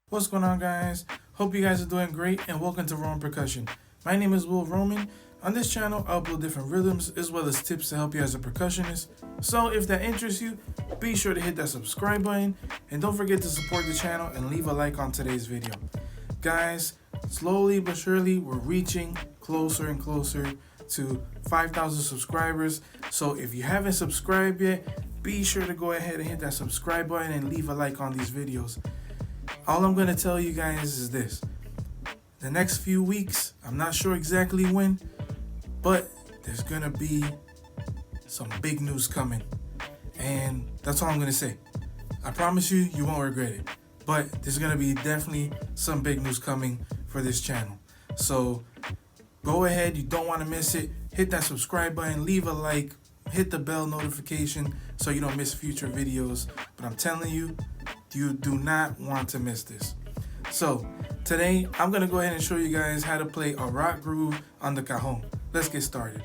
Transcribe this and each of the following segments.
What's going on, guys? Hope you guys are doing great and welcome to Roman Percussion. My name is Will Roman. On this channel, I upload different rhythms as well as tips to help you as a percussionist. So if that interests you, be sure to hit that subscribe button and don't forget to support the channel and leave a like on today's video. Guys, slowly but surely, we're reaching closer and closer to 5,000 subscribers. So if you haven't subscribed yet, be sure to go ahead and hit that subscribe button and leave a like on these videos. All I'm going to tell you guys is this. The next few weeks, I'm not sure exactly when, but there's going to be some big news coming. And that's all I'm going to say. I promise you, you won't regret it. But there's going to be definitely some big news coming for this channel. So go ahead, you don't want to miss it. Hit that subscribe button, leave a like, hit the bell notification so you don't miss future videos. But I'm telling you, you do not want to miss this. So today I'm gonna go ahead and show you guys how to play a rock groove on the Cajon. Let's get started.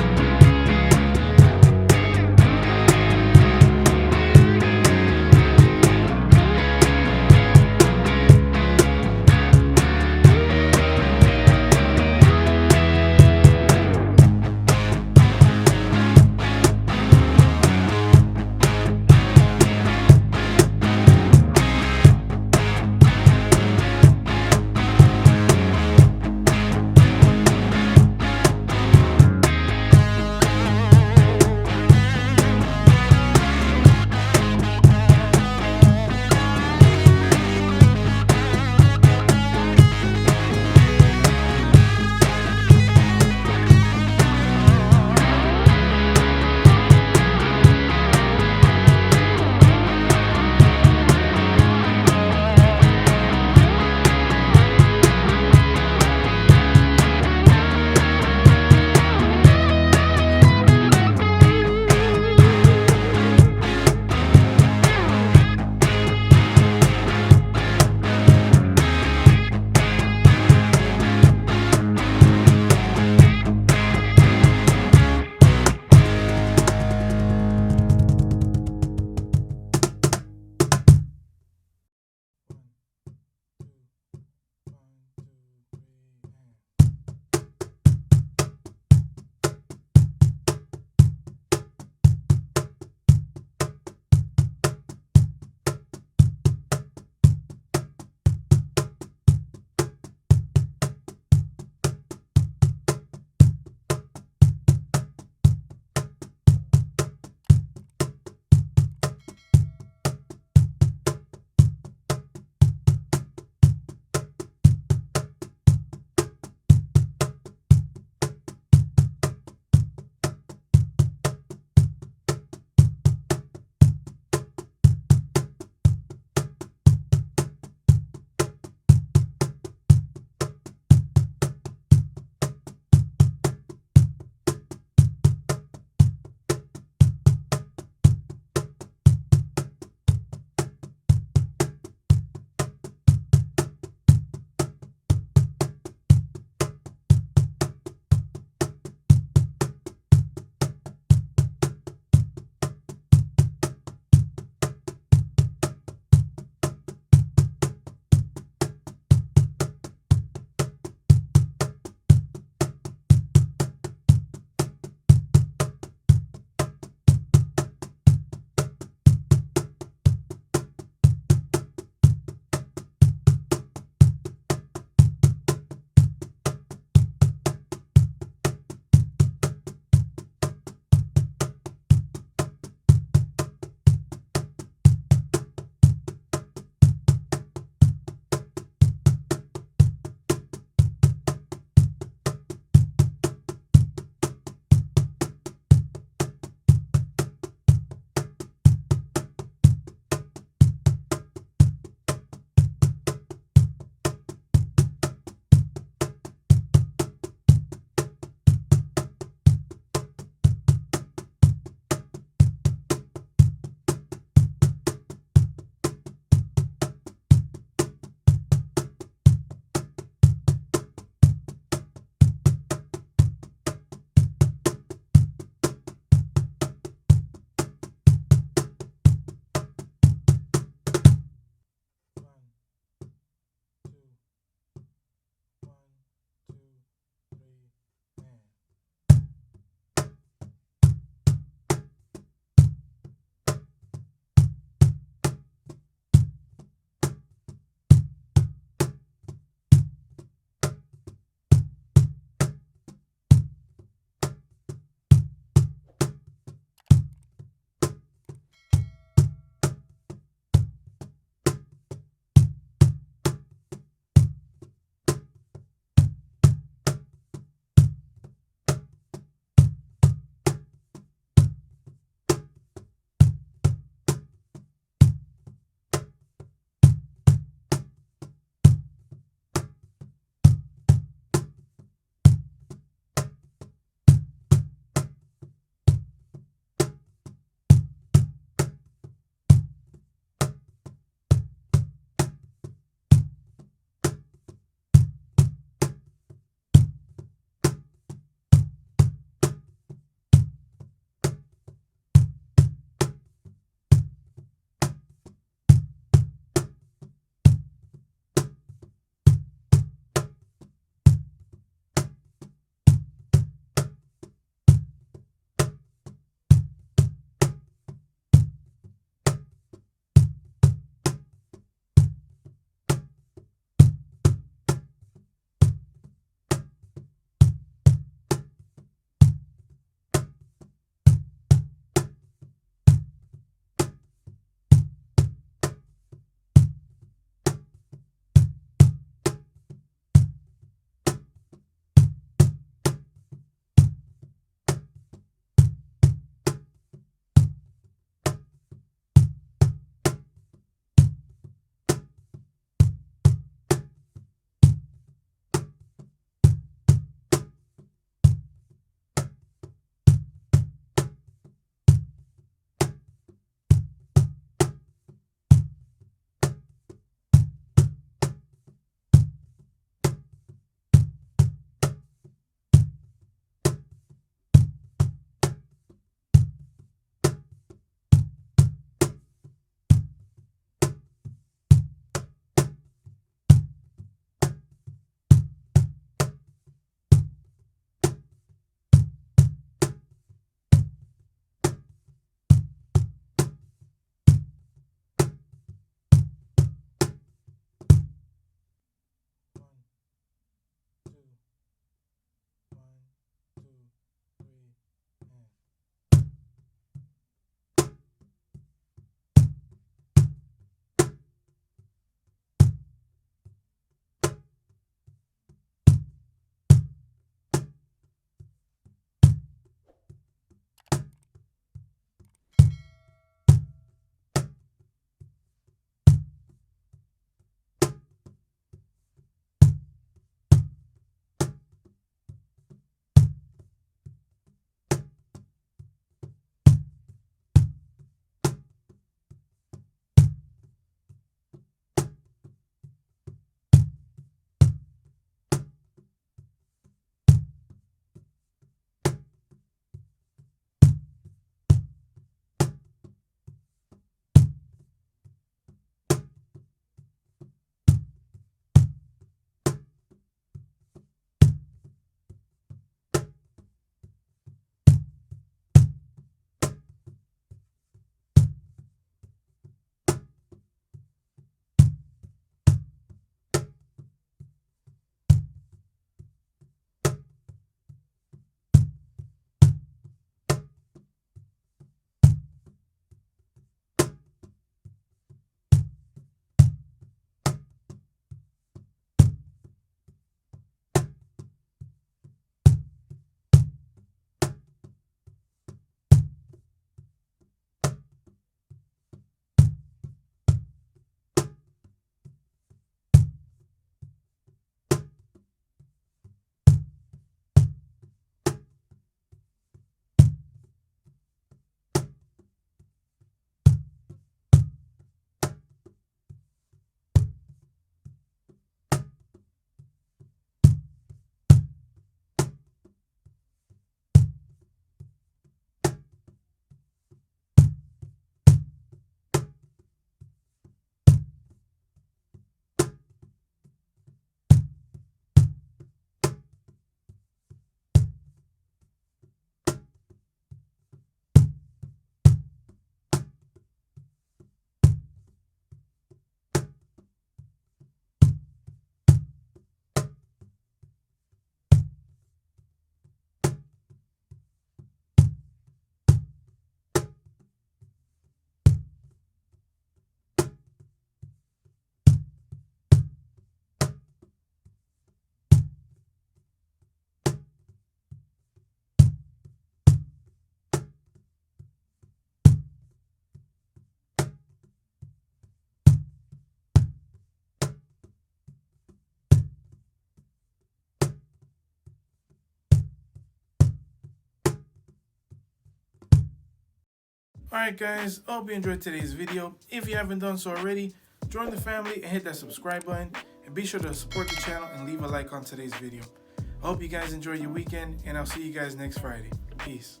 Alright guys, I hope you enjoyed today's video. If you haven't done so already, join the family and hit that subscribe button. And be sure to support the channel and leave a like on today's video. I hope you guys enjoy your weekend, and I'll see you guys next Friday. Peace.